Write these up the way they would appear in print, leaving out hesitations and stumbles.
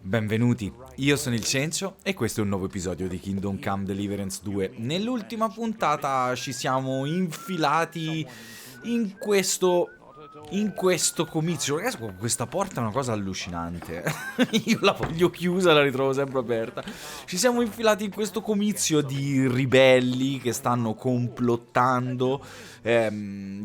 Benvenuti, io sono il Cencio e questo è un nuovo episodio di Kingdom Come Deliverance 2. Nell'ultima puntata ci siamo infilati in questo comizio. Ragazzi, questa porta è una cosa allucinante. Io la voglio chiusa, la ritrovo sempre aperta. Ci siamo infilati in questo comizio di ribelli che stanno complottando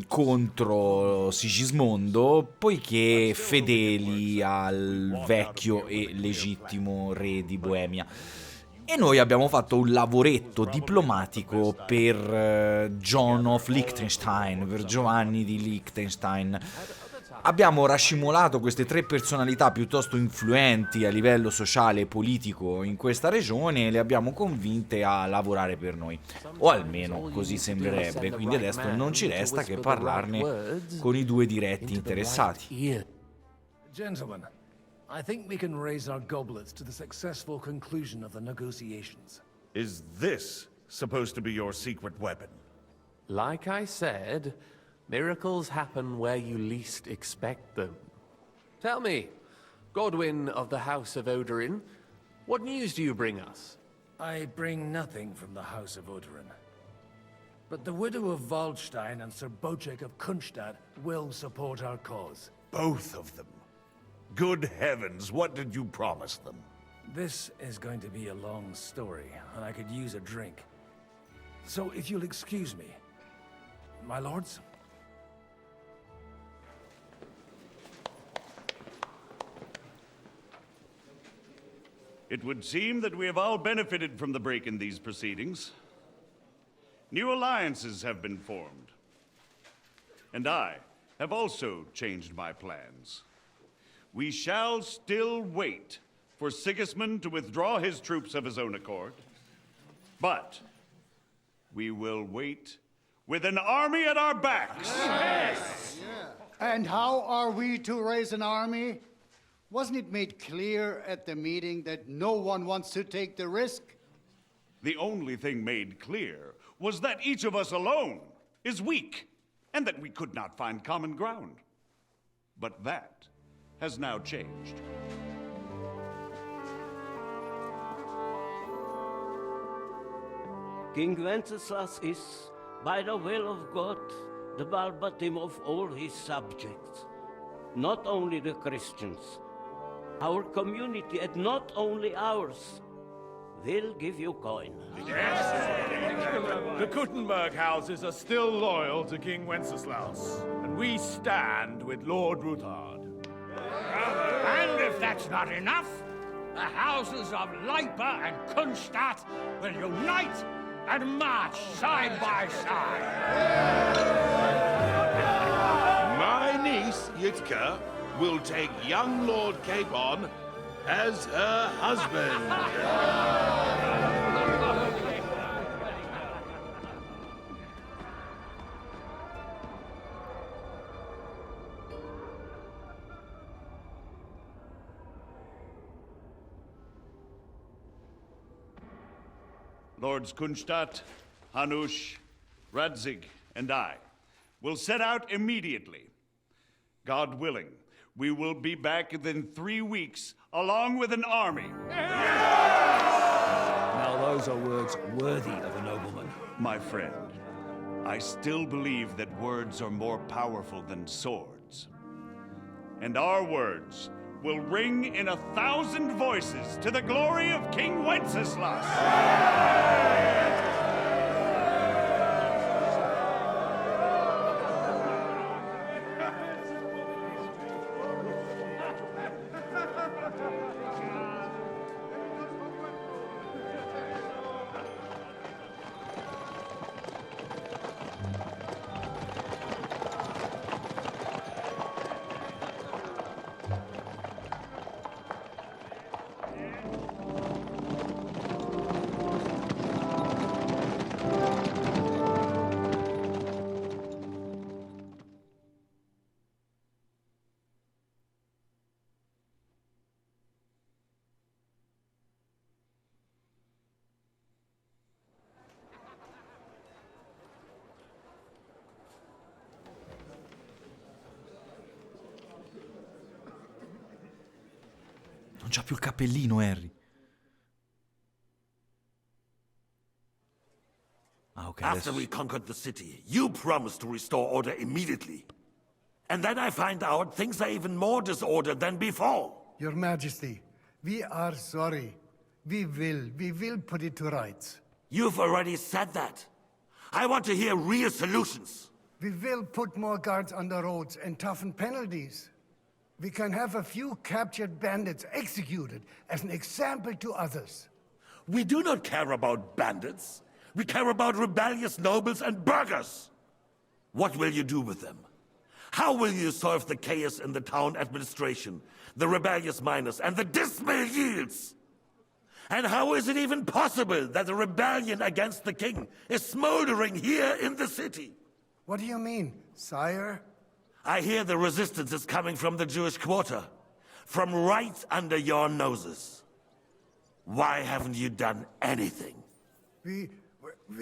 contro Sigismondo, poiché fedeli al vecchio e legittimo re di Boemia. E noi abbiamo fatto un lavoretto diplomatico per John of Liechtenstein, per Giovanni di Liechtenstein. Abbiamo rascimolato queste tre personalità piuttosto influenti a livello sociale e politico in questa regione e le abbiamo convinte a lavorare per noi. O almeno così sembrerebbe, quindi adesso non ci resta che parlarne con i due diretti interessati. Gentlemen, I think we can raise our goblets to the successful conclusion of the negotiations. Is this supposed to be your secret weapon? Like I said, miracles happen where you least expect them. Tell me, Godwyn of the House of Odorin, what news do you bring us? I bring nothing from the House of Odorin. But the widow of Waldstein and Sir Bocek of Kunstad will support our cause. Both of them. Good heavens, what did you promise them? This is going to be a long story, and I could use a drink. So if you'll excuse me, my lords? It would seem that we have all benefited from the break in these proceedings. New alliances have been formed. And I have also changed my plans. We shall still wait for Sigismund to withdraw his troops of his own accord. But we will wait with an army at our backs. Yes! Yeah. And how are we to raise an army? Wasn't it made clear at the meeting that no one wants to take the risk? The only thing made clear was that each of us alone is weak, and that we could not find common ground. But that has now changed. King Wenceslas is, by the will of God, the Balbatim of all his subjects. Not only the Christians, our community, and not only ours, will give you coin. The Kuttenberg houses are still loyal to King Wenceslas, and we stand with Lord Ruthard. And if that's not enough, the houses of Leipa and Kunstadt will unite and march side by side. My niece, Yitka, will take young Lord Capon as her husband. Lords Kunstadt, Hanush, Radzig, and I will set out immediately. God willing, we will be back within 3 weeks, along with an army. Now those are words worthy of a nobleman. My friend, I still believe that words are more powerful than swords. And our words will ring in 1,000 voices to the glory of King Wenceslas. c'ha più il cappellino, Harry. Ah, ok, After adesso... we conquered the city, you promised to restore order immediately. And then I find out things are even more disordered than before. Your Majesty, we are sorry. We will put it to rights. You've already said that. I want to hear real solutions. We will put more guards on the roads and toughen penalties. We can have a few captured bandits executed as an example to others. We do not care about bandits. We care about rebellious nobles and burghers. What will you do with them? How will you solve the chaos in the town administration, the rebellious miners, and the dismal yields? And how is it even possible that a rebellion against the king is smoldering here in the city? What do you mean, sire? I hear the resistance is coming from the Jewish quarter, from right under your noses. Why haven't you done anything? We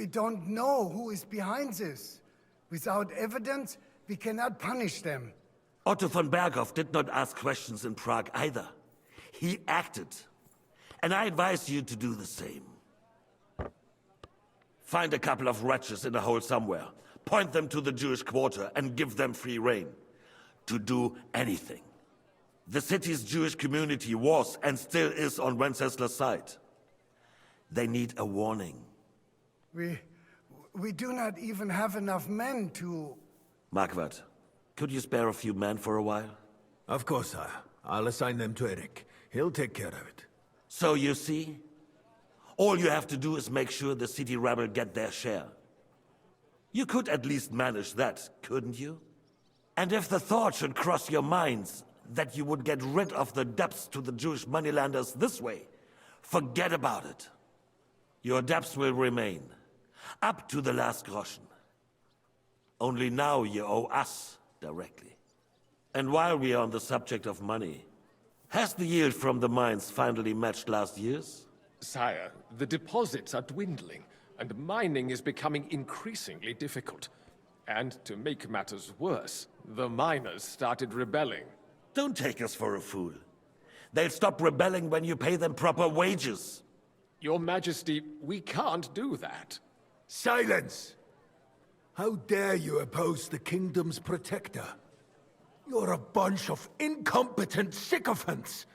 don't know who is behind this. Without evidence, we cannot punish them. Otto von Berghoff did not ask questions in Prague either. He acted. And I advise you to do the same. Find a couple of wretches in a hole somewhere, point them to the Jewish quarter, and give them free rein to do anything. The city's Jewish community was and still is on Wencesla's side. They need a warning. We do not even have enough men to... Marquardt, could you spare a few men for a while? Of course, sire. I'll assign them to Eric. He'll take care of it. So you see, all you have to do is make sure the city rebel get their share. You could at least manage that, couldn't you? And if the thought should cross your minds that you would get rid of the debts to the Jewish moneylanders this way, forget about it. Your debts will remain, up to the last groschen. Only now you owe us directly. And while we are on the subject of money, has the yield from the mines finally matched last year's? Sire, the deposits are dwindling, and mining is becoming increasingly difficult. And to make matters worse, the miners started rebelling. Don't take us for a fool. They'll stop rebelling when you pay them proper wages. Your Majesty, we can't do that. Silence! How dare you oppose the kingdom's protector? You're a bunch of incompetent sycophants!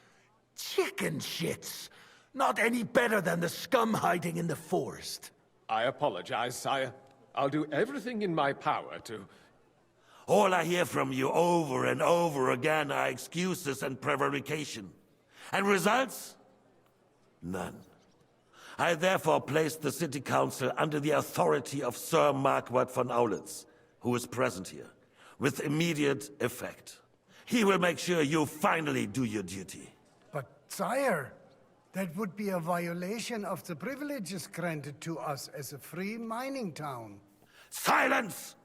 Chicken shits! Not any better than the scum hiding in the forest. I apologize, sire. I'll do everything in my power to... All I hear from you over and over again are excuses and prevarication. And results? None. I therefore placed the City Council under the authority of Sir Marquardt von Aulitz, who is present here, with immediate effect. He will make sure you finally do your duty. But, sire, that would be a violation of the privileges granted to us as a free mining town. Silence!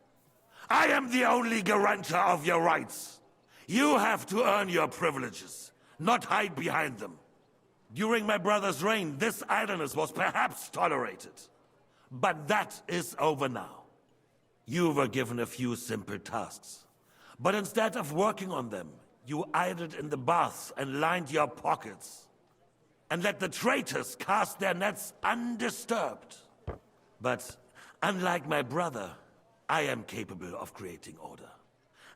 I am the only guarantor of your rights. You have to earn your privileges, not hide behind them. During my brother's reign, this idleness was perhaps tolerated. But that is over now. You were given a few simple tasks. But instead of working on them, you idled in the baths and lined your pockets. And let the traitors cast their nets undisturbed. But unlike my brother, I am capable of creating order.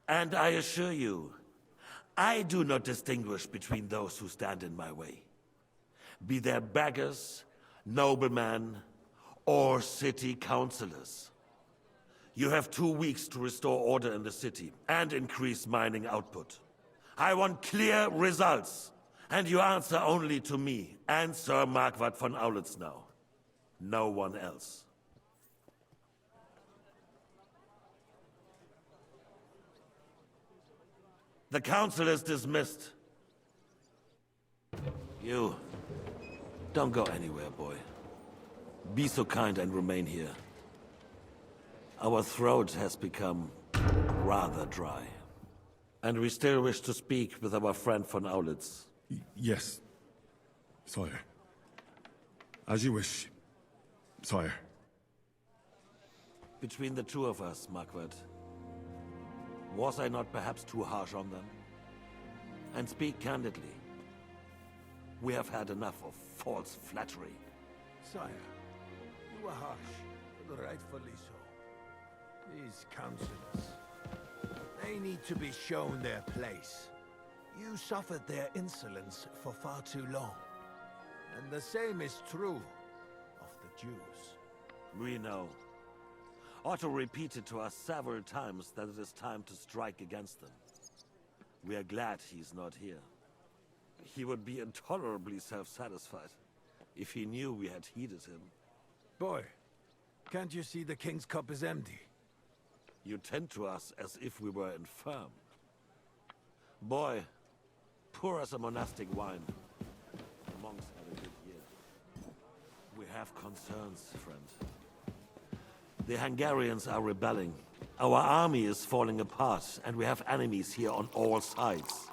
And I assure you, I do not distinguish between those who stand in my way. Be they beggars, noblemen, or city councillors. You have 2 weeks to restore order in the city and increase mining output. I want clear results, and you answer only to me and Sir Marquardt von Aulitz now. No one else. The council is dismissed. You, don't go anywhere, boy. Be so kind and remain here. Our throat has become rather dry. And we still wish to speak with our friend von Aulitz. Yes, sire. As you wish, sire. Between the two of us, Marquardt, was I not perhaps too harsh on them? And speak candidly. We have had enough of false flattery. Sire, you are harsh, but rightfully so. These councillors, they need to be shown their place. You suffered their insolence for far too long. And the same is true of the Jews. We know. Otto repeated to us several times that it is time to strike against them. We are glad he's not here. He would be intolerably self-satisfied if he knew we had heeded him. Boy, can't you see the king's cup is empty? You tend to us as if we were infirm. Boy, pour us a monastic wine. The monks had a good year. We have concerns, friend. The Hungarians are rebelling. Our army is falling apart, and we have enemies here on all sides.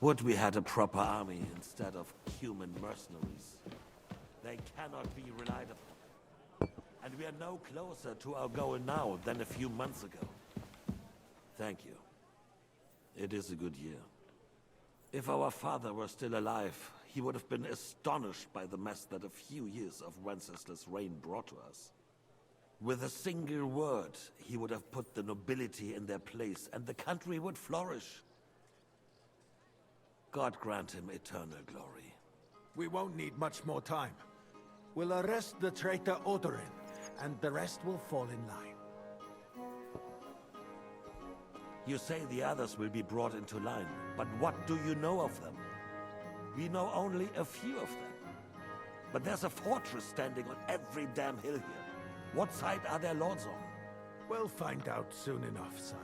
Would we had a proper army instead of human mercenaries? They cannot be relied upon. And we are no closer to our goal now than a few months ago. Thank you. It is a good year. If our father were still alive, he would have been astonished by the mess that a few years of Wenceslas' reign brought to us. With a single word, he would have put the nobility in their place, and the country would flourish. God grant him eternal glory. We won't need much more time. We'll arrest the traitor Odorin, and the rest will fall in line. You say the others will be brought into line, but what do you know of them? We know only a few of them. But there's a fortress standing on every damn hill here. What side are their lords on? We'll find out soon enough, sire.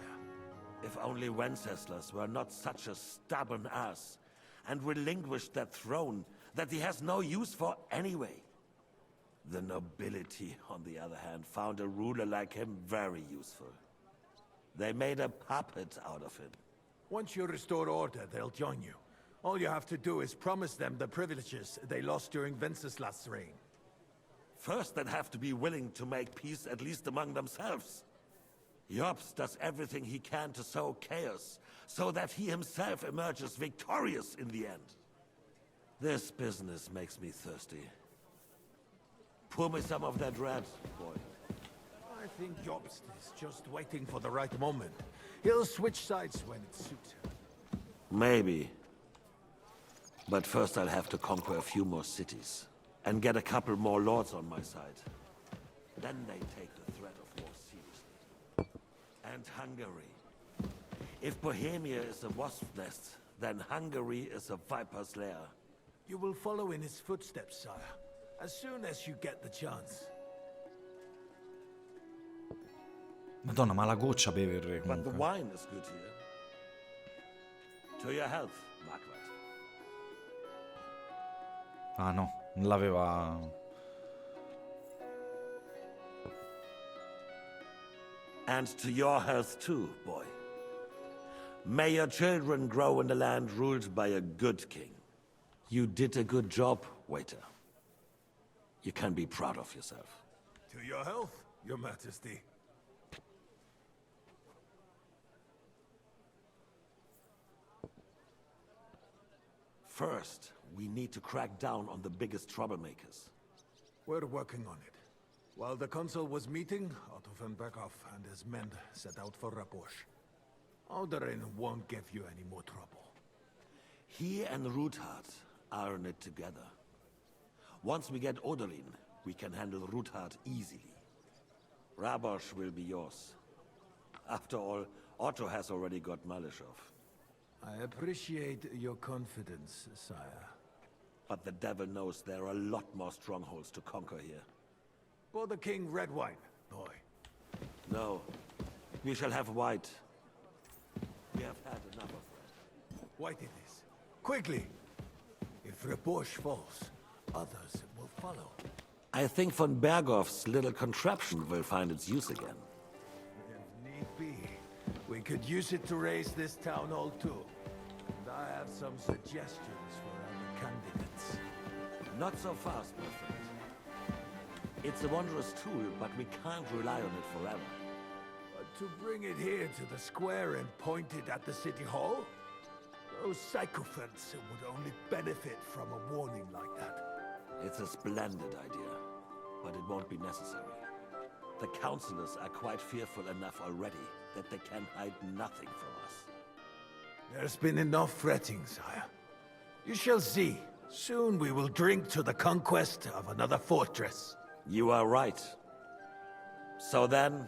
If only Wenceslas were not such a stubborn ass, and relinquished that throne that he has no use for anyway. The nobility, on the other hand, found a ruler like him very useful. They made a puppet out of him. Once you restore order, they'll join you. All you have to do is promise them the privileges they lost during Wenceslas' reign. First, they'd have to be willing to make peace at least among themselves. Jobst does everything he can to sow chaos, so that he himself emerges victorious in the end. This business makes me thirsty. Pour me some of that red, boy. I think Jobst is just waiting for the right moment. He'll switch sides when it suits him. Maybe. But first I'll have to conquer a few more cities, and get a couple more lords on my side. Then they take the threat of war seriously. And Hungary. If Bohemia is a wasp's nest, then Hungary is a viper's lair. You will follow in his footsteps, sire, as soon as you get the chance. Madonna, ma la goccia beve il re But the comunque. wine is good here. To your health, Margaret. Ah no, non l'aveva... And to your health too, boy. May your children grow in a land ruled by a good king. You did a good job, waiter. You can be proud of yourself. To your health, your majesty. First, we need to crack down on the biggest troublemakers. We're working on it. While the consul was meeting, Otto von Berghoff and his men set out for Raposh. Odorin won't give you any more trouble. He and Ruthard are in it together. Once we get Odorin, we can handle Ruthard easily. Rabosh will be yours. After all, Otto has already got Malishov. I appreciate your confidence, sire. But the devil knows there are a lot more strongholds to conquer here. For the king, red wine, boy. No, we shall have white. We have had enough of red. White it is. Quickly! If Raposh falls, others will follow. I think von Berghoff's little contraption will find its use again. If need be, we could use it to raise this town hall too. And I have some suggestions for other candidates. Not so fast, my friend. It's a wondrous tool, but we can't rely on it forever. But to bring it here to the square and point it at the city hall? Those sycophants would only benefit from a warning like that. It's a splendid idea, but it won't be necessary. The councillors are quite fearful enough already that they can hide nothing from us. There's been enough fretting, sire. You shall see. Soon we will drink to the conquest of another fortress. You are right. So then,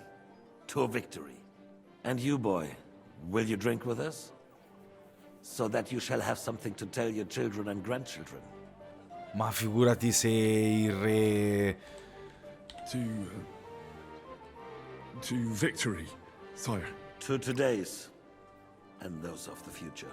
to victory. And you, boy, will you drink with us? So that you shall have something to tell your children and grandchildren. Ma figurati se il re... To victory, sire. To today's, and those of the future.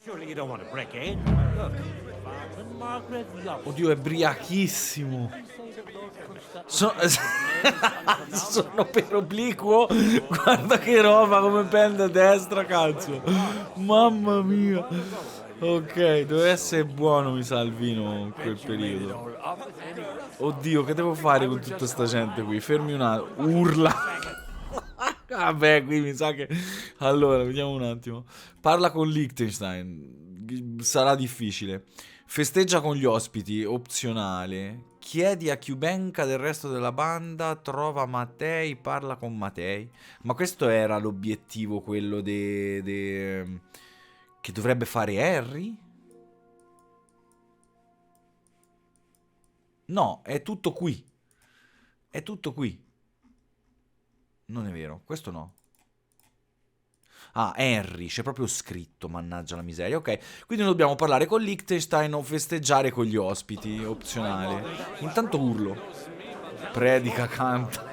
Surely you don't want to break in. Margaret loves Oddio, è briachissimo. Sono per obliquo. Guarda che roba, come pende a destra, cazzo. Mamma mia. Ok, deve essere buono, mi sa, il vino in quel periodo. Oddio, che devo fare con tutta sta gente qui? Fermi un attimo. Urla. Vabbè, qui mi sa che... Allora, vediamo un attimo. Parla con Liechtenstein. Sarà difficile. Festeggia con gli ospiti, opzionale. Chiedi a Kyubenka del resto della banda. Trova Matei, parla con Matei. Ma questo era l'obiettivo, quello che dovrebbe fare Harry? No, è tutto qui. È tutto qui. Non è vero, questo no. Ah, Henry, c'è proprio scritto, mannaggia la miseria. Ok, quindi dobbiamo parlare con Liechtenstein o festeggiare con gli ospiti, opzionale. Intanto urlo. Predica, canta.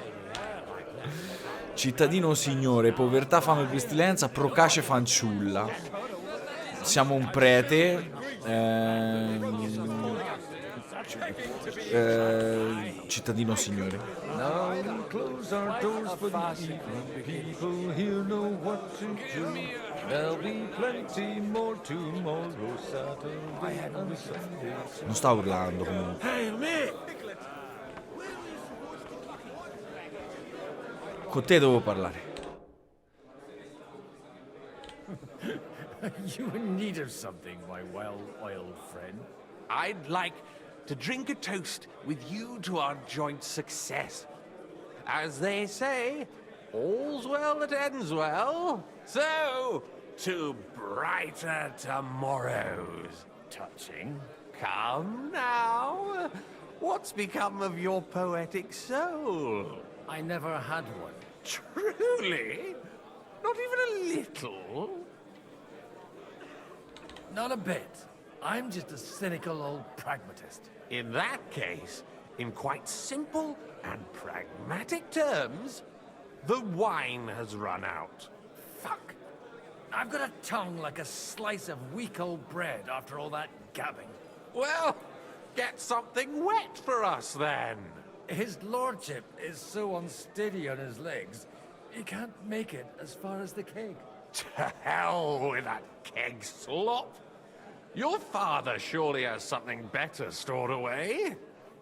Cittadino signore, povertà, fame, pestilenza, procace fanciulla. Siamo un prete. Cittadino signore. Now we close our doors for the evening. People here know what to do. There'll be plenty more tomorrow, Saturday and Sunday. Non sta urlando comunque. Hey, me! Con te devo parlare. You in need of something, my well-oiled friend? I'd like to drink a toast with you to our joint success. As they say, all's well that ends well. So, to brighter tomorrows. Touching. Come now. What's become of your poetic soul? I never had one. Truly? Not even a little? Not a bit. I'm just a cynical old pragmatist. In that case, in quite simple and pragmatic terms, the wine has run out. Fuck. I've got a tongue like a slice of weak old bread after all that gabbing. Well, get something wet for us then. His lordship is so unsteady on his legs, he can't make it as far as the keg. To hell with that keg slop. Your father surely has something better stored away.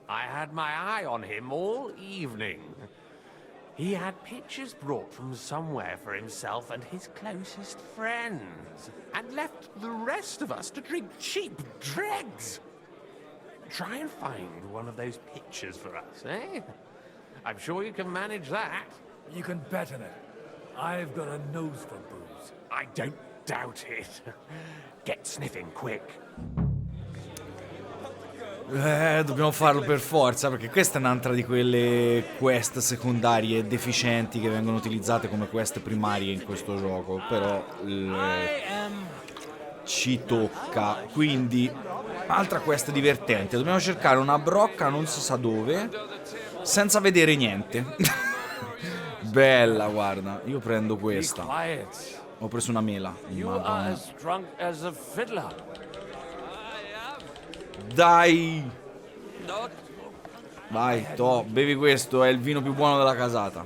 I had my eye on him all evening. He had pictures brought from somewhere for himself and his closest friends, and left the rest of us to drink cheap dregs. Try and find one of those pictures for us, eh? I'm sure you can manage that. You can bet on it. I've got a nose for booze. I don't doubt it. Get sniffing quick. Dobbiamo farlo per forza, perché questa è un'altra di quelle quest secondarie deficienti che vengono utilizzate come quest primarie in questo gioco, però ci tocca. Quindi altra quest divertente, dobbiamo cercare una brocca non si sa dove senza vedere niente. Bella, guarda. Io prendo Be questa. quiet. Ho preso una mela. You are as drunk as a fiddler. Dai! Vai, bevi questo, è il vino più buono della casata.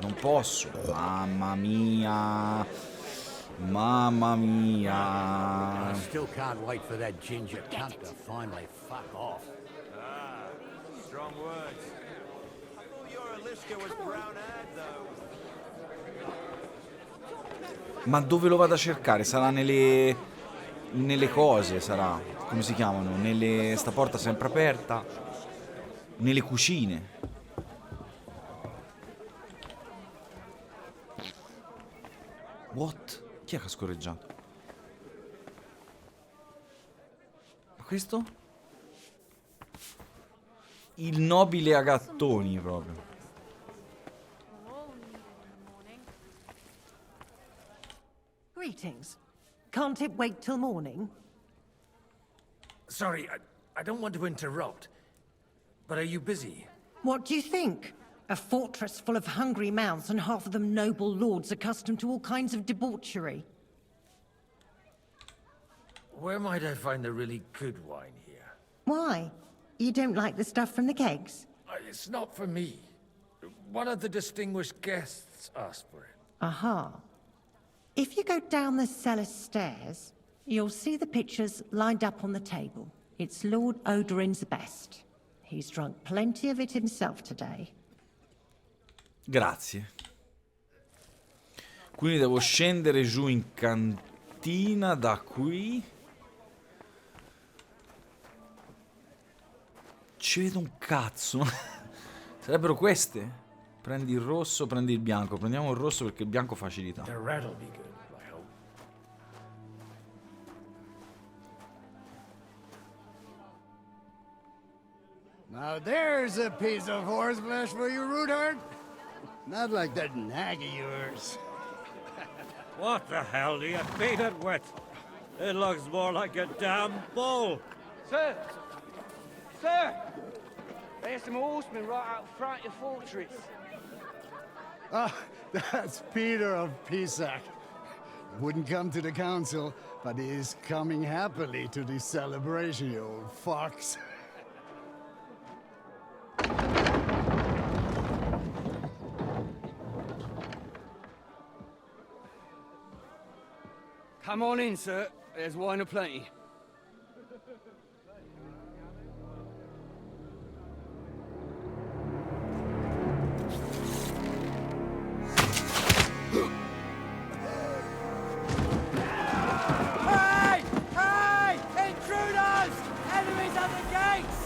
Non posso. Mamma mia. Mamma mia. I still can't wait for that ginger cunt to finally fuck off. Strong words. I thought your Aliska was brown-eyed, though. Ma dove lo vado a cercare? Sarà nelle cose, sarà. Come si chiamano? Sta porta sempre aperta. Nelle cucine. What? Chi è che ha scorreggiato? Ma questo? Il nobile a gattoni proprio. Greetings. Can't it wait till morning? Sorry, I don't want to interrupt. But are you busy? What do you think? A fortress full of hungry mouths and half of them noble lords accustomed to all kinds of debauchery. Where might I find the really good wine here? Why? You don't like the stuff from the kegs? It's not for me. One of the distinguished guests asked for it. Aha. If you go down the cellar stairs, you'll see the pictures lined up on the table. It's Lord Odorin's best. He's drunk plenty of it himself today. Grazie. Quindi devo scendere giù in cantina da qui. Ci vedo un cazzo. Sarebbero queste? Prendi il rosso, prendi il bianco. Prendiamo il rosso perché il bianco facilita. The red'll be good, I hope. Now there's a piece of horseflesh for you, Rudart. Not like that nag of yours. What the hell do you beat it with? It looks more like a damn bull. Sir! Sir! There's some horsemen right out front of the fortress. Ah, that's Peter of Pisac. Wouldn't come to the council, but he is coming happily to the celebration, you old fox. Come on in, sir. There's wine aplenty. Hey! Hey! Intruders! Enemies at the gates!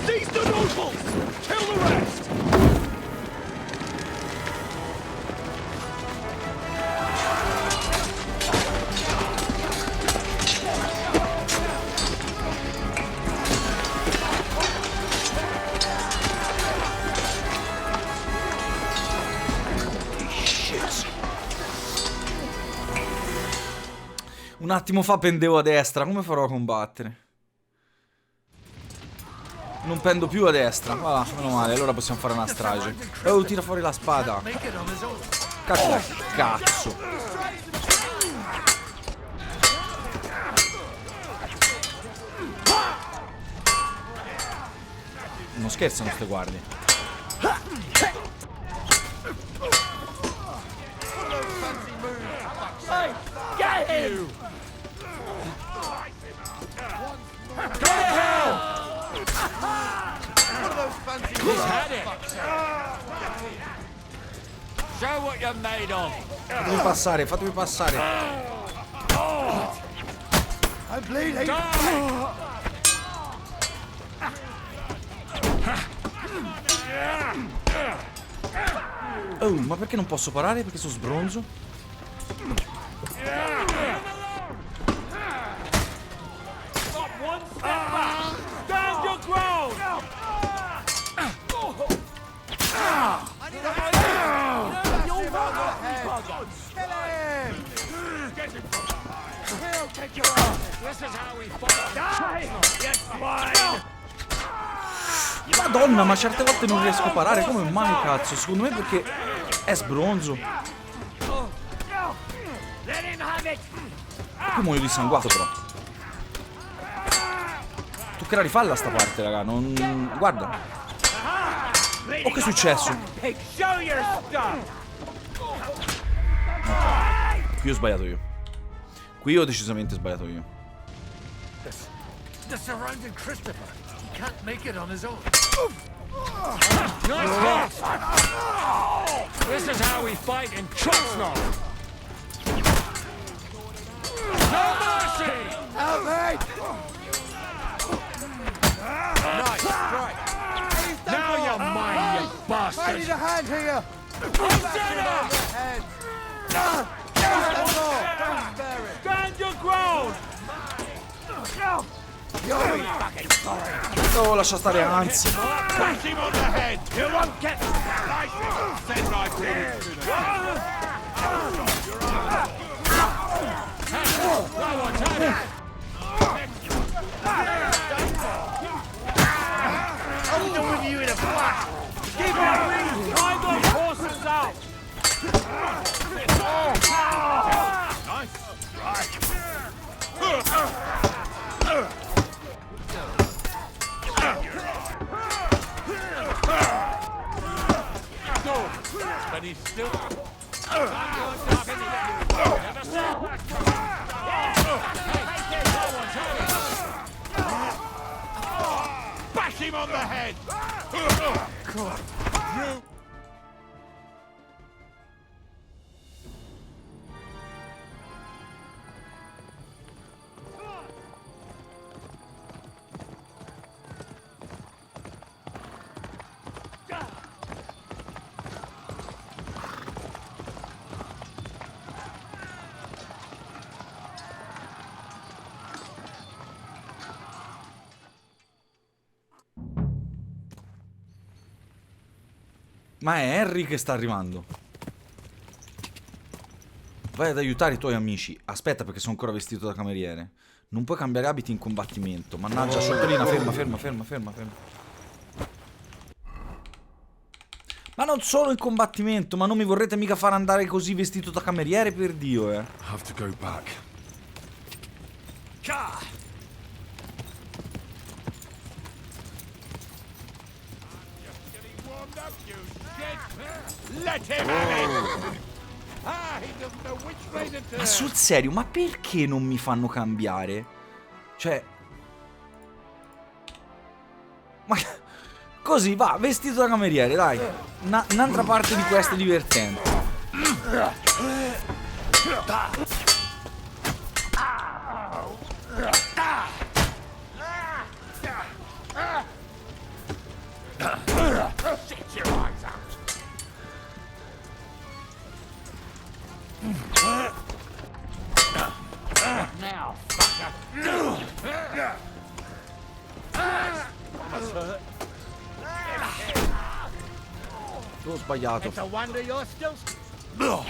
Seize the nobles! Kill the rest! Un attimo fa pendevo a destra, come farò a combattere? Non pendo più a destra. Ah, meno male, allora possiamo fare una strage. Oh, tira fuori la spada. Cazzo. Non scherzano ste guardie. Hey! Get him! He's had it. Show what you're made of. Fatemi passare, fatemi passare. I'm bleeding. Oh, ma perché non posso parare? Perché sono sbronzo? Stand your ground! We'll take your ass. This is how we fight. Die! Yes, mine! Madonna, ma certe volte non riesco a parare. Come mai, cazzo? Secondo me perché è sbronzo. Qui muoio dissanguato, però. Toccherà rifalla sta parte, raga. Non... Guarda. Oh, che è successo? Qui ho sbagliato io. Qui ho decisamente sbagliato io. The surrounded Christopher. He can't make it on his own. Nice hit! This is how we fight in Trostnov! No mercy! Help me! Nice strike! Now you're mine, you I bastard! need a hand here! Stand your ground! Oh, lascia stare, anzi. Bash him on the head! You won't get said right I'm doing you in a flash! Keep it! Drive those horses out! But he's still... Bash him on the head! Ma è Henry che sta arrivando. Vai ad aiutare i tuoi amici. Aspetta, perché sono ancora vestito da cameriere. Non puoi cambiare abiti in combattimento. Mannaggia, Scioltolina, ferma. Ma non solo in combattimento, ma non mi vorrete mica far andare così vestito da cameriere, per Dio, Have to go back. Let him have it! Ah, he doesn't know which way to turn. Ma sul serio, ma perché non mi fanno cambiare? Cioè... Ma... Così, va, vestito da cameriere, dai. Un'altra parte di questo è divertente. Shut your eyes out! Now, fucker! Ho sbagliato. It's a wonder you're still... Pray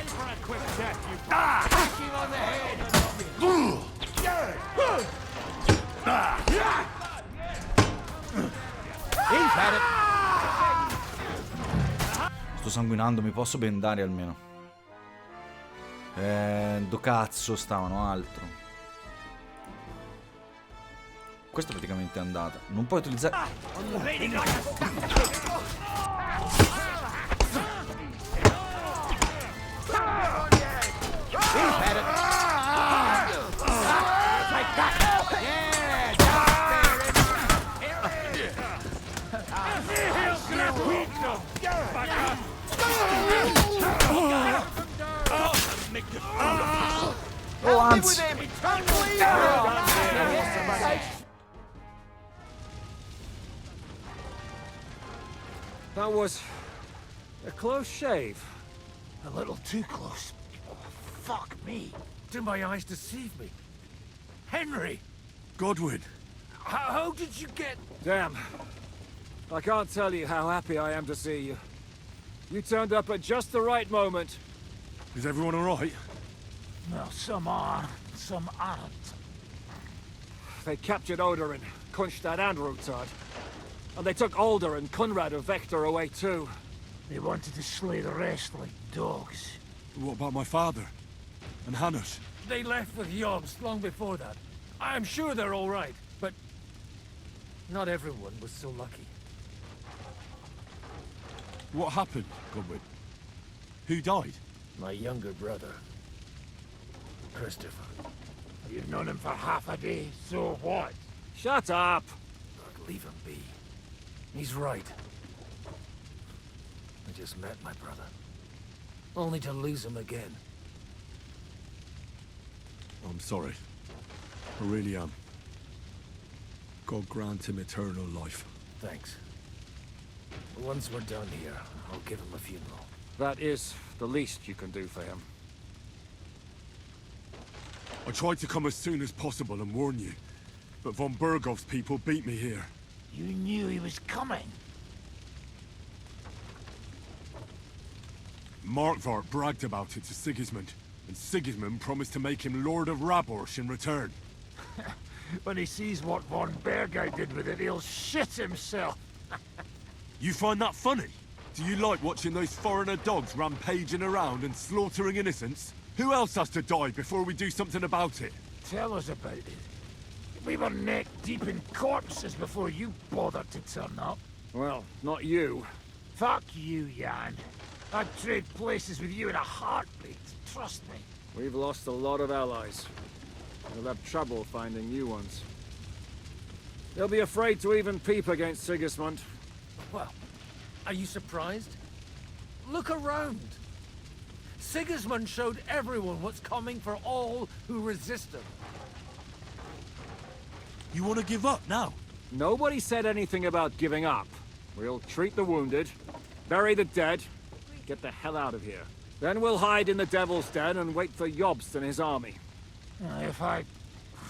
for a quick death, you... Bash him on the head! He's had it! Sto sanguinando, mi posso bendare almeno. Do cazzo stavano altro. Questo praticamente è andata. Non puoi utilizzare... Oh, anzi. That was a close shave. A little too close. Fuck me. Do my eyes deceive me? Henry! Godwin! How did you get... Damn. I can't tell you how happy I am to see you. You turned up at just the right moment. Is everyone alright? Well, some are, some aren't. They captured Odorin, Kunstad and Rutard. And they took Alder and Conrad of Vector away too. They wanted to slay the rest like dogs. What about my father? And Hanush? They left with Yobs long before that. I'm sure they're all right, but not everyone was so lucky. What happened, Godwin? Who died? My younger brother, Christopher. You've known him for half a day, so what? Shut up! Look, leave him be. He's right. I just met my brother. Only to lose him again. I'm sorry. I really am. God grant him eternal life. Thanks. Once we're done here, I'll give him a funeral. That is the least you can do for him. I tried to come as soon as possible and warn you, but von Bergov's people beat me here. You knew he was coming. Markvart bragged about it to Sigismund, and Sigismund promised to make him Lord of Raborsh in return. When he sees what von Bergau did with it, he'll shit himself. You find that funny? Do you like watching those foreigner dogs rampaging around and slaughtering innocents? Who else has to die before we do something about it? Tell us about it. We were neck deep in corpses before you bothered to turn up. Well, not you. Fuck you, Jan. I'd trade places with you in a heartbeat, trust me. We've lost a lot of allies. We'll have trouble finding new ones. They'll be afraid to even peep against Sigismund. Well, are you surprised? Look around. Sigismund showed everyone what's coming for all who resist him. You want to give up now? Nobody said anything about giving up. We'll treat the wounded, bury the dead, get the hell out of here. Then we'll hide in the Devil's Den and wait for Jobst and his army. If I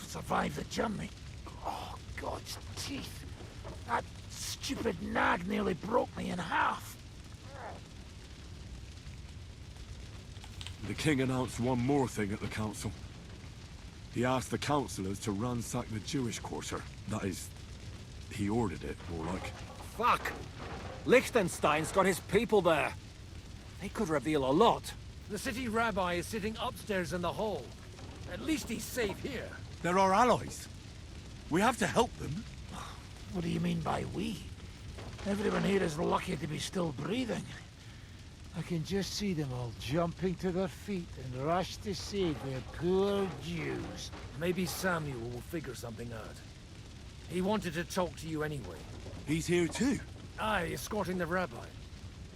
survive the journey... Oh, God's teeth. That stupid nag nearly broke me in half. The king announced one more thing at the council. He asked the councillors to ransack the Jewish quarter. That is, he ordered it, more like. Fuck! Liechtenstein's got his people there. They could reveal a lot. The city rabbi is sitting upstairs in the hall. At least he's safe here. They're our allies. We have to help them. What do you mean by we? Everyone here is lucky to be still breathing. I can just see them all jumping to their feet and rush to save their poor Jews. Maybe Samuel will figure something out. He wanted to talk to you anyway. He's here too? Aye, escorting the rabbi.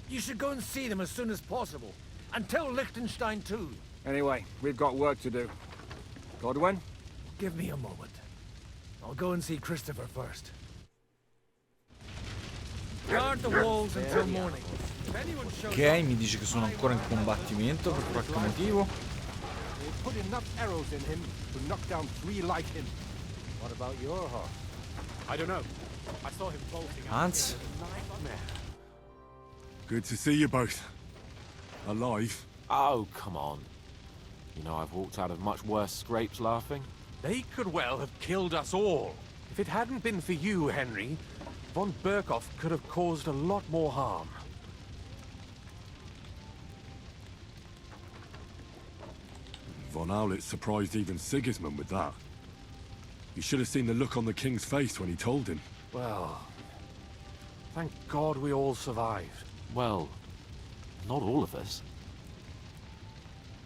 You should go and see them as soon as possible. And tell Liechtenstein too. Anyway, we've got work to do. Godwin? Give me a moment. I'll go and see Christopher first. Guard the walls until morning. Ok, mi dice che sono ancora in combattimento per qualche motivo. Put enough arrows in him to knock down 3 like him. What about your horse? I don't know. I saw him bolting out. Hans? Good to see you both. Alive. Oh, come on. You know I've walked out of much worse scrapes laughing. They could well have killed us all. If it hadn't been for you, Henry, von Berkhoff could have caused a lot more harm. Von Aulitz surprised even Sigismund with that. You should have seen the look on the king's face when he told him. Well, thank God we all survived. Well, not all of us.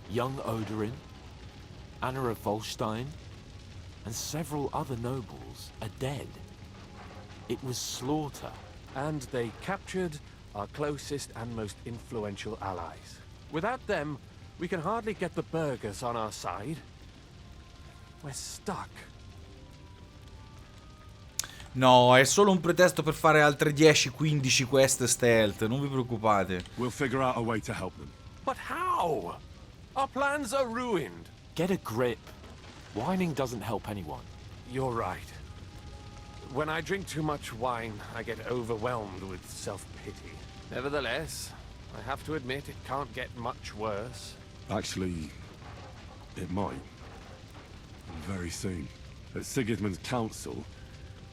Young Odorin, Anna of Volstein, and several other nobles are dead. It was slaughter. And they captured our closest and most influential allies. Without them, we can hardly get the burghers on our side. We're stuck. No, è solo un pretesto per fare altre 10-15 quest stealth, non vi preoccupate. We'll figure out a way to help them. But how? Our plans are ruined. Get a grip. Whining doesn't help anyone. You're right. When I drink too much wine, I get overwhelmed with self-pity. Nevertheless, I have to admit it can't get much worse. Actually, It might. And very soon. At Sigismund's council,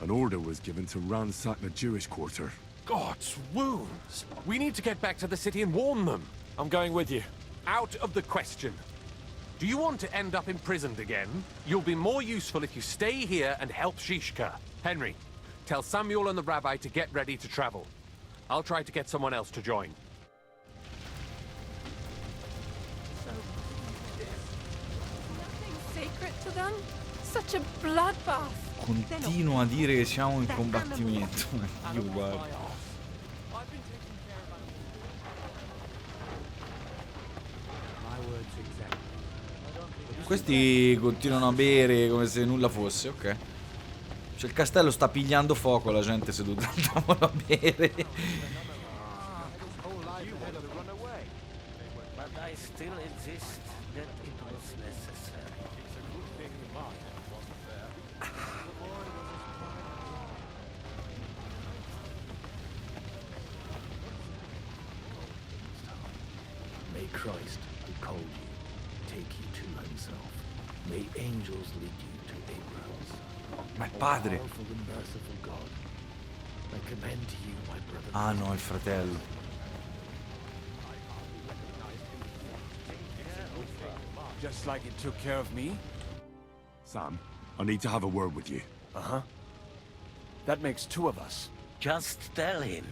an order was given to ransack the Jewish quarter. God's wounds! We need to get back to the city and warn them. I'm going with you. Out of the question. Do you want to end up imprisoned again? You'll be more useful if you stay here and help Shishka. Henry, tell Samuel and the rabbi to get ready to travel. I'll try to get someone else to join. Sacred to them? Such a bloodbath. Continuo a dire che siamo in combattimento. Io guardo. Questi continuano a bere come se nulla fosse, ok. Cioè il castello sta pigliando fuoco, la gente seduta al tavolo a bere. But I still insist that it was necessary. May Christ, who called you, take you to himself. May angels lead you to Abraham's. Ma il padre. Powerful and merciful God, I commend to you, my brother. Ah no, il fratello. Just like it took care of me? Sam, I need to have a word with you. Uh-huh. That makes two of us. Just tell him.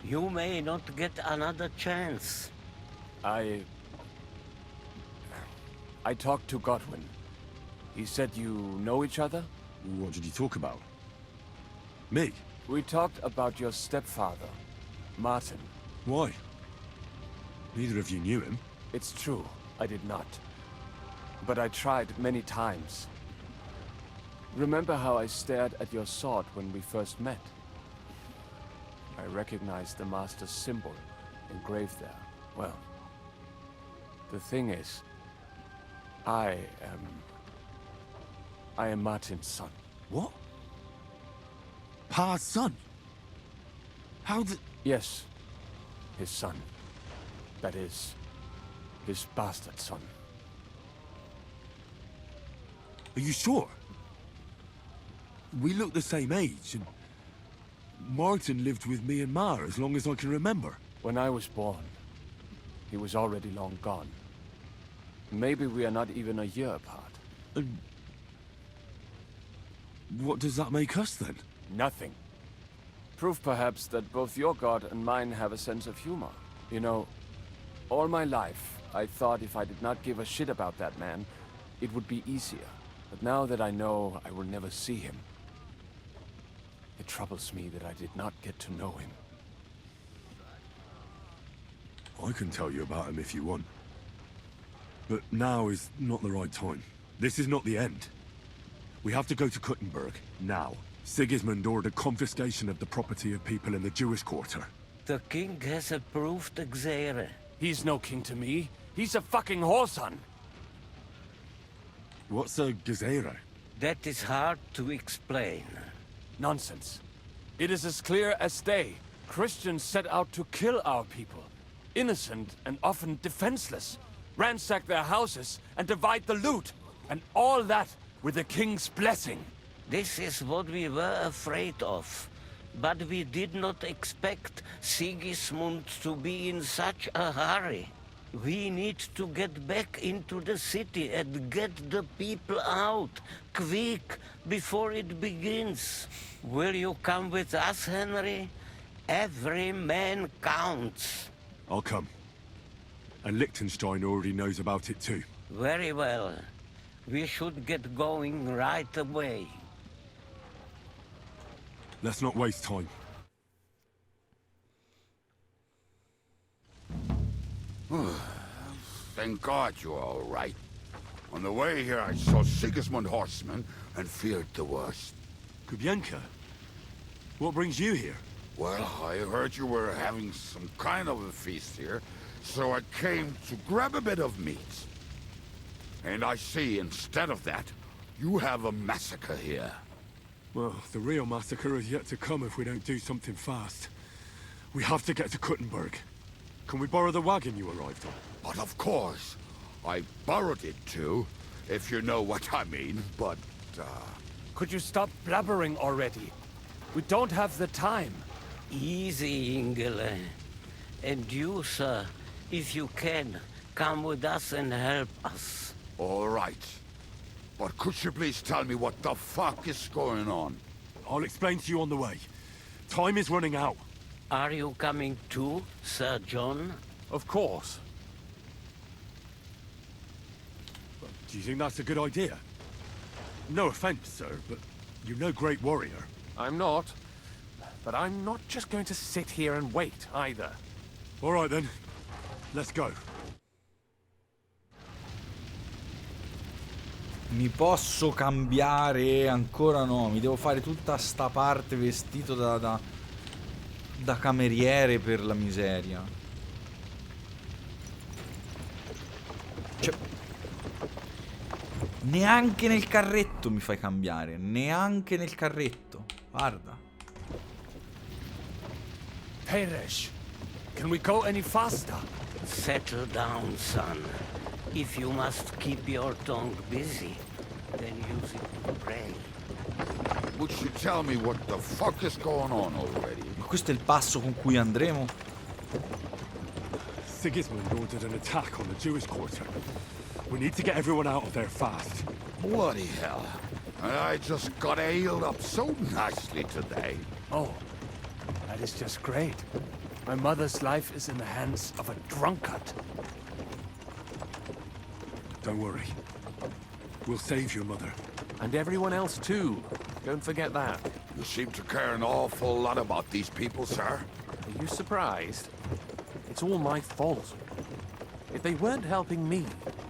You may not get another chance. I talked to Godwin. He said you know each other? What did you talk about? Me? We talked about your stepfather, Martin. Why? Neither of you knew him. It's true, I did not. But I tried many times. Remember how I stared at your sword when we first met? I recognized the Master's symbol engraved there. Well, the thing is, I am Martin's son. What? Pa's son? How did... Yes, his son. That is, his bastard son. Are you sure? We look the same age, and Martin lived with me and Ma as long as I can remember. When I was born, he was already long gone. Maybe we are not even a year apart. And what does that make us then? Nothing. Proof perhaps that both your god and mine have a sense of humor. You know, all my life, I thought if I did not give a shit about that man, it would be easier. But now that I know I will never see him, it troubles me that I did not get to know him. I can tell you about him if you want. But now is not the right time. This is not the end. We have to go to Kuttenberg, now. Sigismund ordered confiscation of the property of people in the Jewish quarter. The king has approved Xere. He's no king to me. He's a fucking whoreson. What's a Gezerah? That is hard to explain. Nonsense. It is as clear as day. Christians set out to kill our people. Innocent and often defenseless. Ransack their houses and divide the loot. And all that with the king's blessing. This is what we were afraid of. But we did not expect Sigismund to be in such a hurry. We need to get back into the city and get the people out, quick, before it begins. Will you come with us, Henry? Every man counts. I'll come. And Liechtenstein already knows about it too. Very well. We should get going right away. Let's not waste time. Thank God you're all right. On the way here, I saw Sigismund horsemen and feared the worst. Kubienka? What brings you here? Well, I heard you were having some kind of a feast here, so I came to grab a bit of meat. And I see, instead of that, you have a massacre here. Well, the real massacre is yet to come if we don't do something fast. We have to get to Kuttenberg. Can we borrow the wagon you arrived on? But of course. I borrowed it too, if you know what I mean, but, Could you stop blabbering already? We don't have the time. Easy, Ingele. And you, sir, if you can, come with us and help us. All right. But could you please tell me what the fuck is going on? I'll explain to you on the way. Time is running out. Are you coming too, Sir John? Of course. Do you think that's a good idea? No offense, sir, but you're no great warrior. I'm not. But I'm not just going to sit here and wait, either. All right, then. Let's go. Mi posso cambiare? Ancora no. Mi devo fare tutta sta parte vestito da cameriere, per la miseria. Cioè, neanche nel carretto mi fai cambiare. Neanche nel carretto. Guarda. Peresh, can we go any faster? Settle down, son. If you must keep your tongue busy, then use it to pray. Would you tell me what the fuck is going on already? Ma questo è il passo con cui andremo? Sigismund ordered an attack on the Jewish quarter. We need to get everyone out of there fast. Bloody hell. And I just got healed up so nicely today. Oh, that is just great. My mother's life is in the hands of a drunkard. Don't worry. We'll save your mother. And everyone else too. Don't forget that. You seem to care an awful lot about these people, sir. Are you surprised? It's all my fault. If they weren't helping me...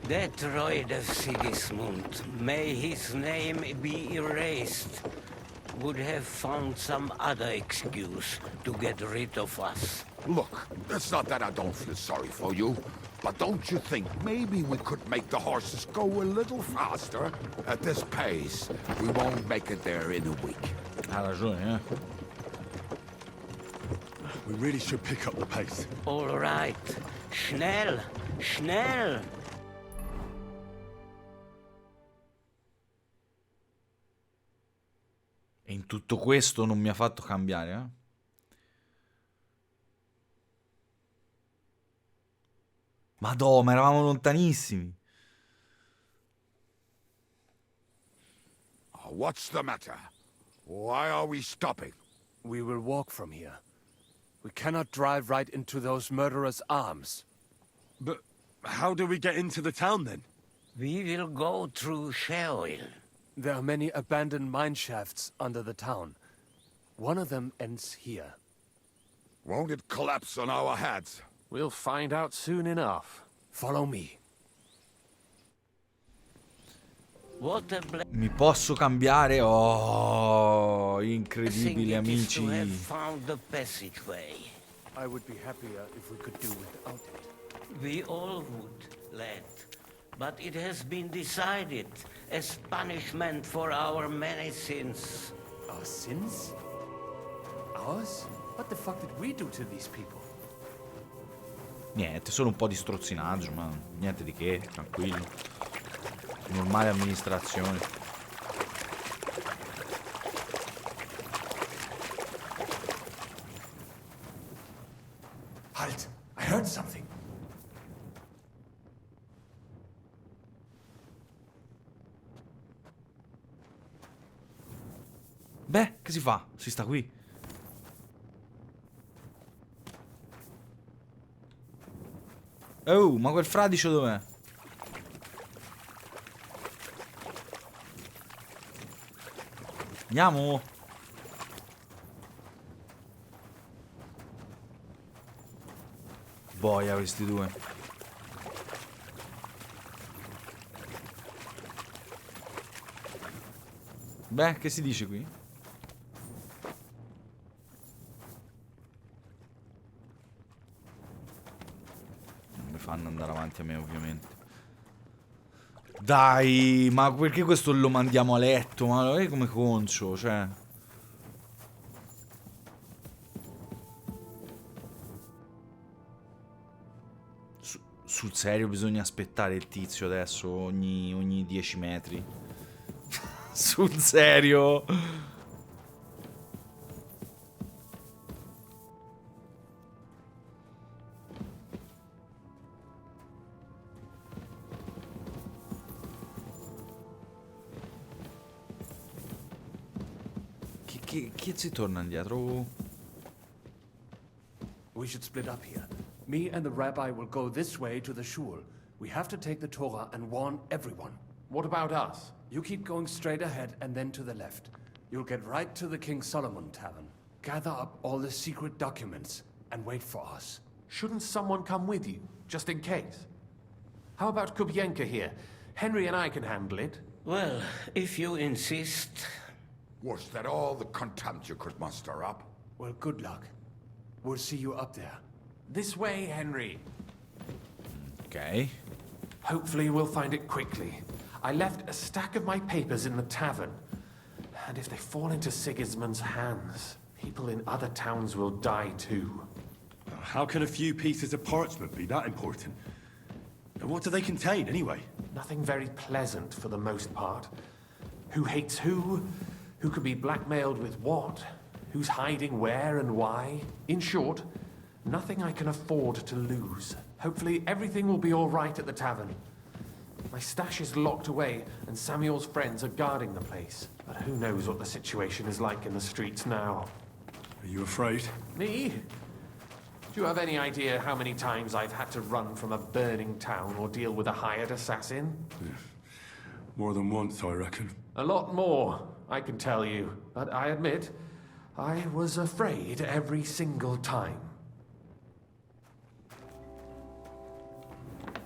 That droid of Sigismund, may his name be erased, would have found some other excuse to get rid of us. Look, it's not that I don't feel sorry for you, but don't you think maybe we could make the horses go a little faster? At this pace, we won't make it there in a week. Ha ragione, eh? We really should pick up the pace. All right. Schnell! Schnell! E in tutto questo non mi ha fatto cambiare, eh? Madò, ma eravamo lontanissimi. What's the matter? Why are we stopping? We will walk from here. We cannot drive right into those murderers' arms. But how do we get into the town, then? We will go through Sheol. There are many abandoned mine shafts under the town. One of them ends here. Won't it collapse on our heads? We'll find out soon enough. Follow me. Mi posso cambiare? Oh, incredibili amici. Found the passageway. I would be happier if we could do without it. We all would, lad. But it has been decided as punishment for our many sins. Our sins? Ours? What the fuck did we do to these people? Niente, solo un po' di strozzinaggio, ma niente di che, tranquillo. Normale amministrazione. Halt! I heard something. Beh, che si fa? Si sta qui. Oh, ma quel fradicio dov'è? Andiamo. Boia questi due. Beh, che si dice qui? Non mi fanno andare avanti a me, ovviamente. Dai, ma perché questo lo mandiamo a letto? Ma lo vedi come concio, cioè. sul serio bisogna aspettare il tizio adesso ogni 10 metri? Sul serio? Chi si torna indietro? We should split up here. Me and the rabbi will go this way to the shul. We have to take the Torah and warn everyone. What about us? You keep going straight ahead and then to the left. You'll get right to the King Solomon Tavern. Gather up all the secret documents and wait for us. Shouldn't someone come with you, just in case? How about Kubienka here? Henry and I can handle it. Well, if you insist. Was that all the contempt you could muster up? Well, good luck. We'll see you up there. This way, Henry. Ok. Hopefully we'll find it quickly. I left a stack of my papers in the tavern. And if they fall into Sigismund's hands, people in other towns will die too. How can a few pieces of parchment be that important? And what do they contain, anyway? Nothing very pleasant for the most part. Who hates who? Who could be blackmailed with what? Who's hiding where and why? In short, nothing I can afford to lose. Hopefully everything will be all right at the tavern. My stash is locked away, and Samuel's friends are guarding the place. But who knows what the situation is like in the streets now. Are you afraid? Me? Do you have any idea how many times I've had to run from a burning town or deal with a hired assassin? Yeah. More than once, I reckon. A lot more, I can tell you. But I admit, I was afraid every single time.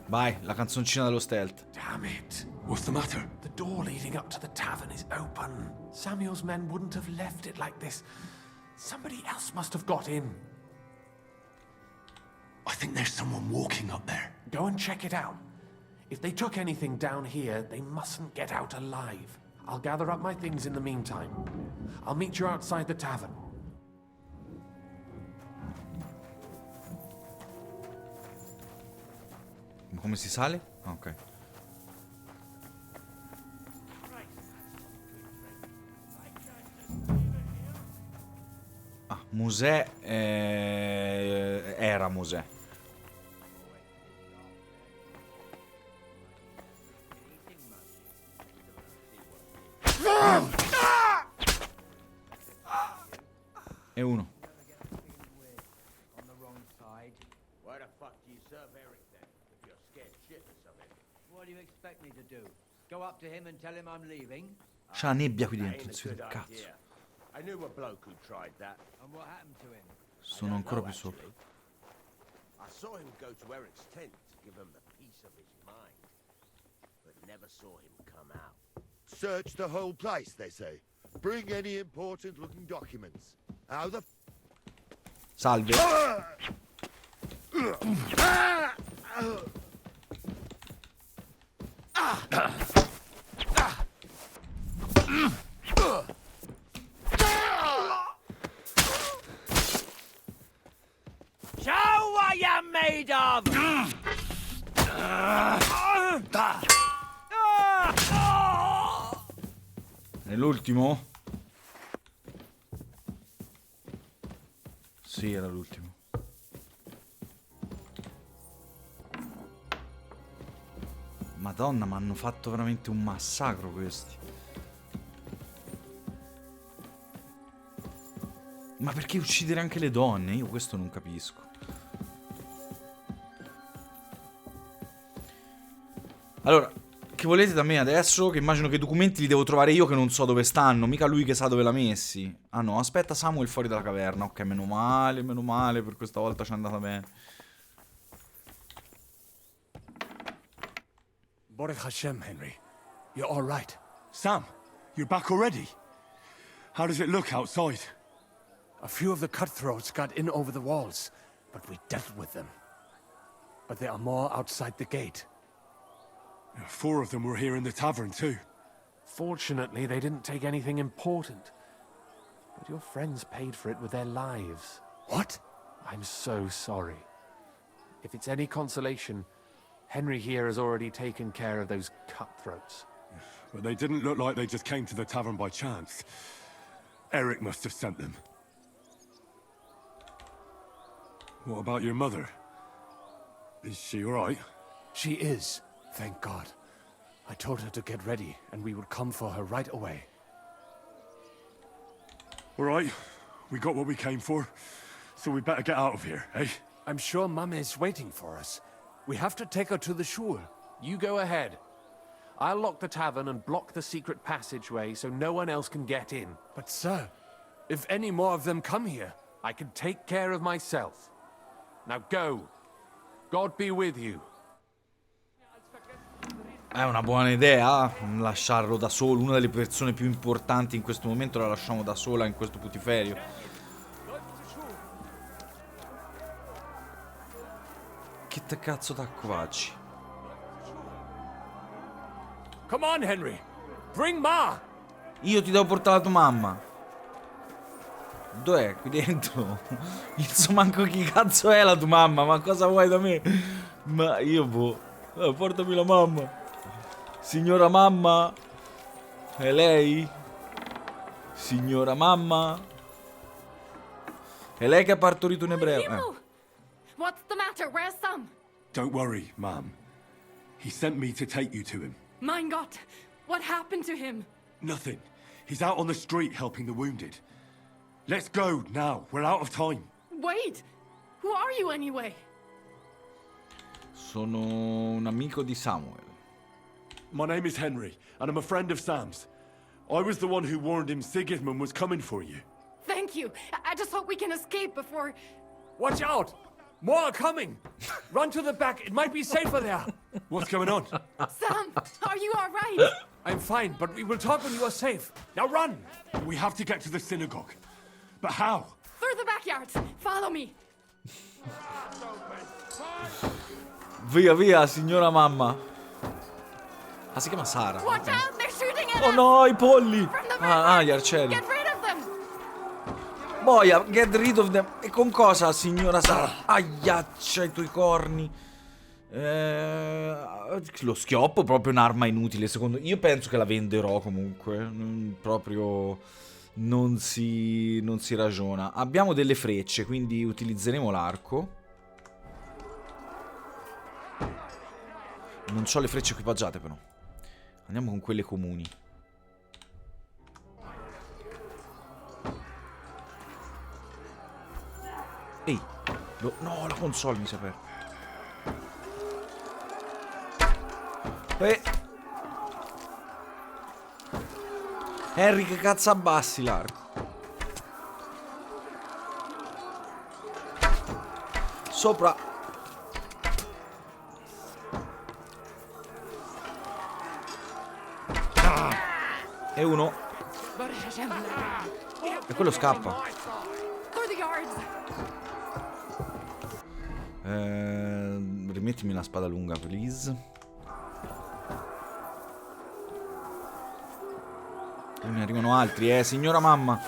Vai, la canzoncina dello stealth. Damn it. What's the matter? The door leading up to the tavern is open. Samuel's men wouldn't have left it like this. Somebody else must have got in. I think there's someone walking up there. Go and check it out. If they took anything down here, they mustn't get out alive. I'll gather up my things in the meantime. I'll meet you outside the tavern. Come si sale? Ok. Ah, Mosè era Mosè. E uno. Why the fuck do you serve Eric then? If you're scared shitless of him. What do you expect me to do? Go up to him and tell him I'm leaving? C'ha nebbia qui That dentro, ain't a zio good del cazzo. idea. I knew a bloke who tried that. And what happened to him? Sono ancora più sopra. I saw him go to Eric's tent to give him the peace of his mind, but never saw him come out. Search the whole place, they say. Bring any important-looking documents. How the... Salve. Show what you're made of! È l'ultimo? Sì, era l'ultimo. Madonna, ma hanno fatto veramente un massacro questi. Ma perché uccidere anche le donne? Io questo non capisco. Allora, che volete da me adesso? Che immagino che i documenti li devo trovare io che non so dove stanno. Mica lui che sa dove l'ha messi. Ah no, aspetta Samuel fuori dalla caverna. Ok, meno male, per questa volta ci è andata bene. Baruch Hashem, Henry. You're all right. Sam, you're back already? How does it look outside? A few of the cutthroats got in over the walls, but we dealt with them. But there are more outside the gate. 4 of them were here in the tavern too. Fortunately, they didn't take anything important. But your friends paid for it with their lives. What? I'm so sorry. If it's any consolation, Henry here has already taken care of those cutthroats. But they didn't look like they just came to the tavern by chance. Eric must have sent them. What about your mother? Is she all right? She is, thank God. I told her to get ready, and we would come for her right away. All right, we got what we came for, so we better get out of here, eh? I'm sure Mum is waiting for us. We have to take her to the shul. You go ahead. I'll lock the tavern and block the secret passageway so no one else can get in. But sir, if any more of them come here... I can take care of myself. Now go. God be with you. È una buona idea lasciarlo da solo. Una delle persone più importanti in questo momento la lasciamo da sola in questo putiferio. Che te cazzo t'accovacci? Come on, Henry. Bring Ma. Io ti devo portare la tua mamma. Dov'è? Qui dentro? Non so manco chi cazzo è la tua mamma. Ma cosa vuoi da me? Ma io boh. Portami la mamma. Signora mamma. È lei? Signora mamma. È lei che ha partorito un ebreo. What's the matter? Where's Sam? Don't worry, Mom. He sent me to take you to him. Mein Gott, what happened to him? Nothing. He's out on the street helping the wounded. Let's go now. We're out of time. Wait, who are you anyway? Sono un amico di Samuel. My name is Henry, and I'm a friend of Sam's. I was the one who warned him Sigismund was coming for you. Thank you. I just hope we can escape before... Watch out! More are coming! Run to the back, it might be safer there! What's going on? Sam, are you alright? I'm fine, but we will talk when you are safe. Now run! We have to get to the synagogue. But how? Through the backyard. Follow me. Via, via, signora mamma. Ah, si chiama Sara. Watch out, they're shooting at Oh us! no, i polli! From the Gli arcieri. Get rid of them! Boia, get rid of them. E con cosa, signora Sara? Aiaccia i tuoi corni. Lo schioppo, proprio un'arma inutile, secondo... Io penso che la venderò comunque. Proprio... Non si ragiona. Abbiamo delle frecce, quindi utilizzeremo l'arco. Non ho le frecce equipaggiate però. Andiamo con quelle comuni. Ehi, no, la console mi si è aperta. Henry, che cazzo abbassi l'arco? Sopra. E uno. E quello scappa. Rimettimi la spada lunga, please. Ne arrivano altri, signora mamma.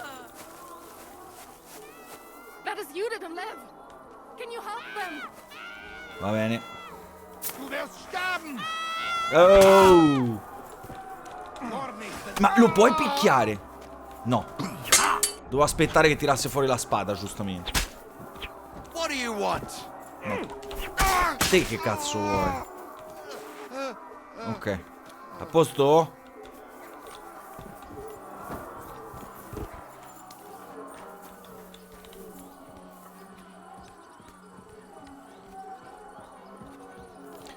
That is Judith and Lev. Can you help them? Va bene. Du wirst sterben! Oh! Ma lo puoi picchiare? No. Devo aspettare che tirasse fuori la spada, giustamente. What do you want? No. Te che cazzo vuoi? Ok. A posto?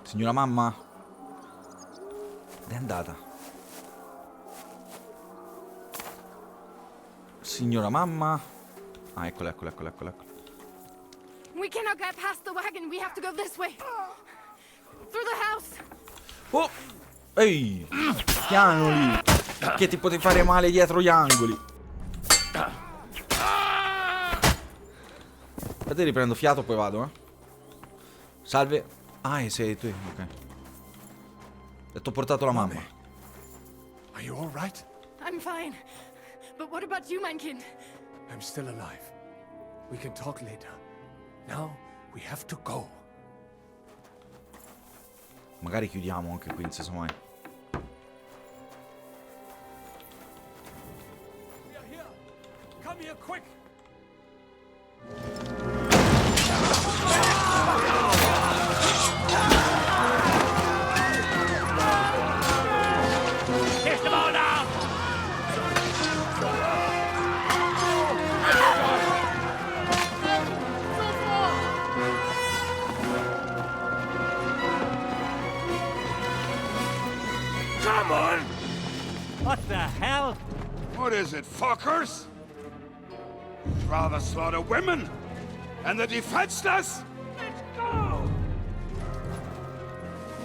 Signora mamma? È andata. Signora mamma? Ah, eccola. We cannot get past the wagon. We have to go this way. Through the house. Oh! Ehi! Piano lì! Che ti potevi fare male dietro gli angoli. Aspetta, riprendo fiato, poi vado, Salve. Ah, sei tu, ok. E t'ho portato la mamma. Are you all right? I'm fine. But what about you, Mankin? I'm still alive. We can talk later. Now, we have to go. Magari chiudiamo anche qui, non si sa mai. Come here, quick! Kiss them all down! Come on! What the hell? What is it, fuckers? Rather slaughter women and the defenseless? Let's go!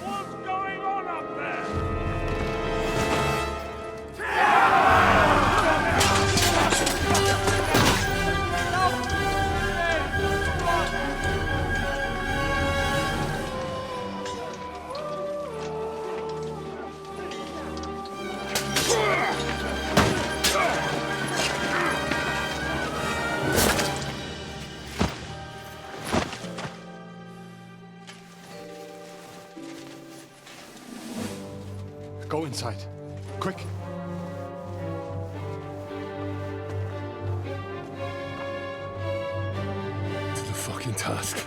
What's going on up there? Go inside. Quick. To the fucking task.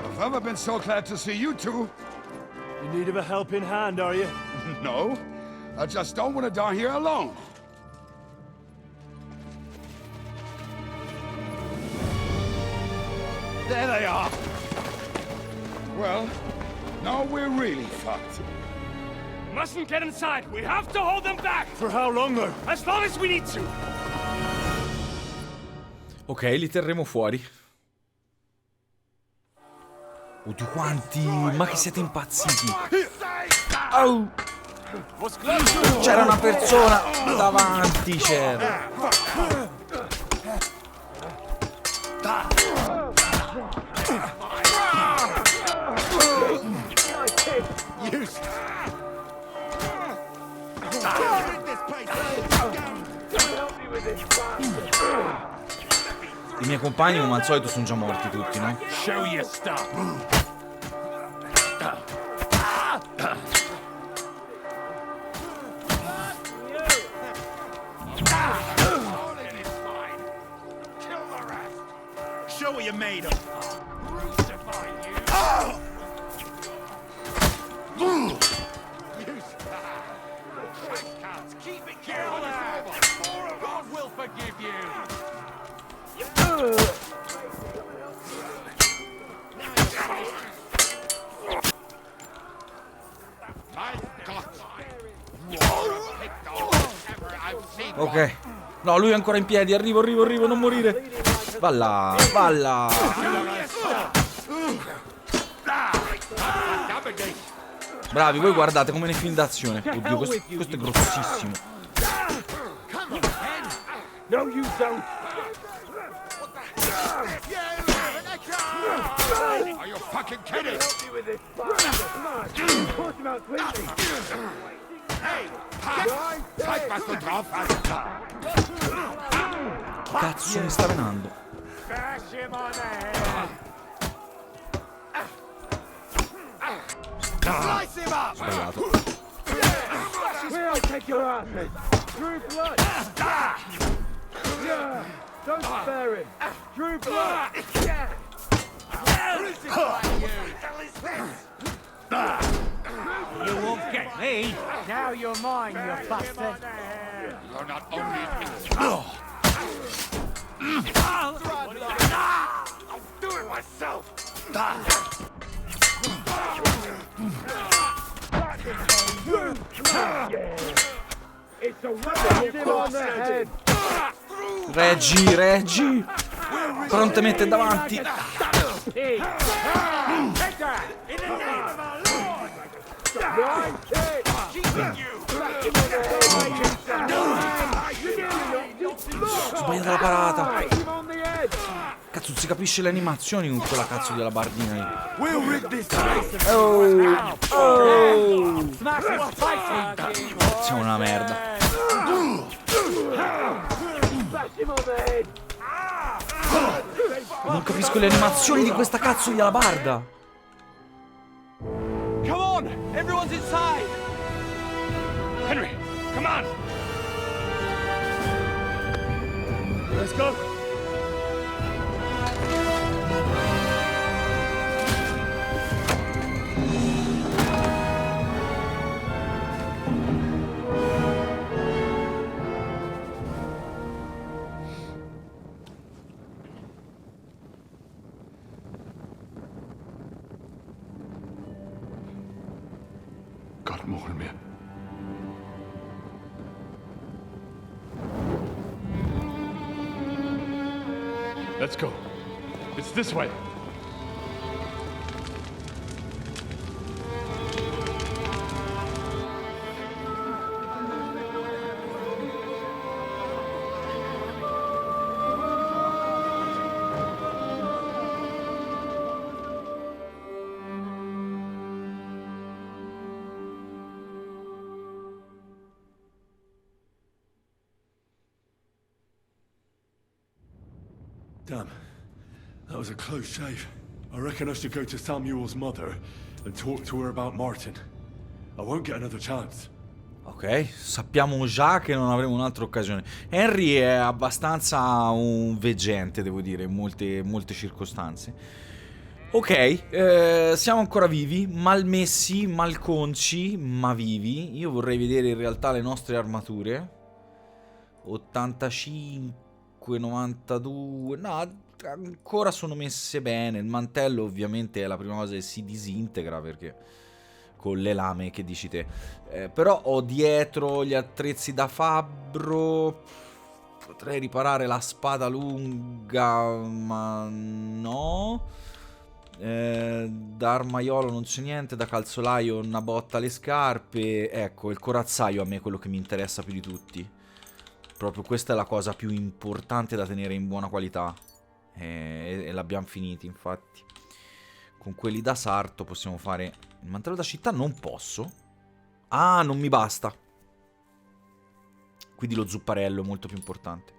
I've never been so glad to see you two. In need of a helping hand, are you? No, I just don't want to die here alone. There they are. Well, now we're really fucked. Mustn't get inside. We have to hold them back. For how long, though? As long as we need to. Ok, li terremo fuori. Oddio quanti! Ma che siete impazziti! Oh. C'era una persona davanti, c'era. I miei compagni, come al solito, sono già morti tutti, no? Show your stuff. Show what you're made of. Crucify you. Keep it careful. God will forgive you. Ok. No, lui è ancora in piedi. Arrivo, non morire. Valla, valla. Bravi, voi guardate come nei film d'azione. Oddio, questo è grossissimo. No, you don't. Are you fucking kidding? Hey, zeig, was du drauf hast. Cazzo mi sta venendo? Slice him up. Sbagliato. Where I take your ass, mate? Drew blood. Yeah. Don't spare him. Drew blood. Yeah. You won't get me. Now you're mine, you bastard. You're not only... I'll do it myself. It's a weapon on the head. Reggi. Prontamente davanti. Sbagliata la parata. Cazzo, si capisce le animazioni con quella cazzo della bardina lì. Siamo una merda. Non capisco le animazioni di questa cazzo di alabarda. Everyone's inside! Henry, come on! Let's go! Gott mohol mir. Let's go. It's this way. Damn. That was a close shave. I reckon I should go to Samuel's mother and talk to her about Martin. I won't get another chance. Ok, sappiamo già che non avremo un'altra occasione. Henry è abbastanza un veggente, devo dire, in molte circostanze. Ok, siamo ancora vivi, malmessi, malconci, ma vivi. Io vorrei vedere in realtà le nostre armature. 85, 92... No, ancora sono messe bene. Il mantello ovviamente è la prima cosa che si disintegra, perché con le lame, che dici te. Però ho dietro gli attrezzi da fabbro. Potrei riparare la spada lunga, ma no. Da armaiolo non c'è niente. Da calzolaio una botta alle scarpe. Ecco, il corazzaio a me è quello che mi interessa più di tutti. Proprio questa è la cosa più importante da tenere in buona qualità. E l'abbiamo finiti, infatti. Con quelli da sarto possiamo fare... Il mantello da città non posso. Ah, non mi basta. Quindi lo zupparello è molto più importante.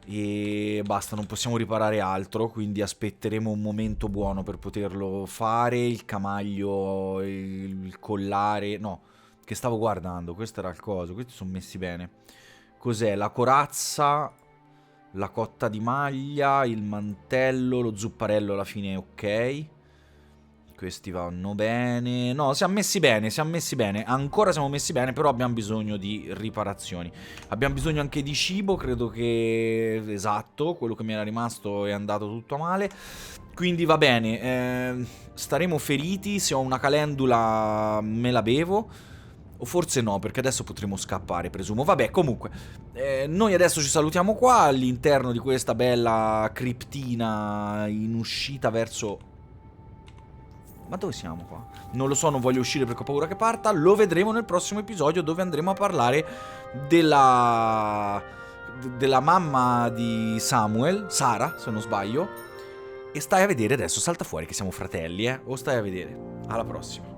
E basta, non possiamo riparare altro. Quindi aspetteremo un momento buono per poterlo fare. Il camaglio, il collare... No, che stavo guardando. Questo era il coso. Questi sono messi bene. Cos'è? La corazza, la cotta di maglia, il mantello, lo zupparello alla fine è ok. Questi vanno bene. No, siamo messi bene, siamo messi bene. Ancora siamo messi bene, però abbiamo bisogno di riparazioni. Abbiamo bisogno anche di cibo, credo che... Esatto, quello che mi era rimasto è andato tutto a male. Quindi va bene, staremo feriti. Se ho una calendula me la bevo. O forse no, perché adesso potremo scappare, presumo. Vabbè, comunque, noi adesso ci salutiamo qua all'interno di questa bella criptina in uscita verso... Ma dove siamo qua? Non lo so, non voglio uscire perché ho paura che parta. Lo vedremo nel prossimo episodio, dove andremo a parlare della mamma di Samuel, Sara, se non sbaglio. E stai a vedere adesso, salta fuori che siamo fratelli, O stai a vedere. Alla prossima.